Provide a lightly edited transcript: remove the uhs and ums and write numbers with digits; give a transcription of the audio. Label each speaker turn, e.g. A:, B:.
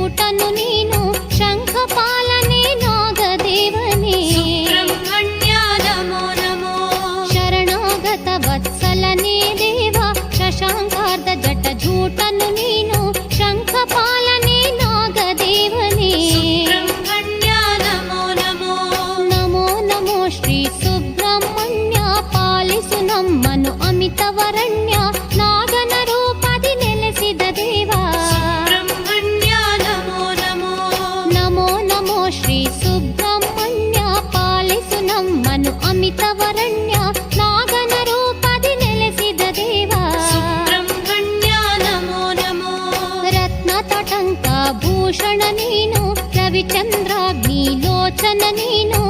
A: ಜೂಟನು ನೀನು ಶಂಖಪಾಲನೆ ನಾಗದೇವನೇ
B: ಸುಬ್ರಹ್ಮಣ್ಯ ನಮೋ ನಮೋ
A: ಶರಣಾಗತ ವತ್ಸಲನೇ ದೇವ ಶಶಾಂಕಾರ್ಧ ಜಟ ಜೂಟನು ನೀನು ಶಂಖಪಾಲನೆ ನಾಗದೇವನೇ
B: ಸುಬ್ರಹ್ಮಣ್ಯ ನಮೋ ನಮೋ
A: ನಮೋ ನಮೋ ಶ್ರೀ ಸುಬ್ರಹ್ಮಣ್ಯ ಪಾಲಿಸು ನಮ್ಮನು ಅಮಿತವರಣ್ಯ ನಾಗನ ರೂಪದಿ ನೆಲೆಸಿದ ದೇವ
B: ಸುಬ್ರಹ್ಮಣ್ಯ ನಮೋ ನಮೋ
A: ನಮೋ ನಮೋ ಶ್ರೀ ಸುಬ್ರಹ್ಮಣ್ಯ ಪಾಲಿಸು ನಮ್ಮನು ಅಮಿತವರಣ್ಯ ನಾಗನ ರೂಪದಿ ನೆಲೆಸಿದ ದೇವ
B: ಸುಬ್ರಹ್ಮಣ್ಯ ನಮೋ ನಮೋ
A: ರತ್ನ ತಟಂಕ ಭೂಷಣ ನೀನು ರವಿಚಂದ್ರಾಗ್ನಿ ಲೋಚನ ನೀನು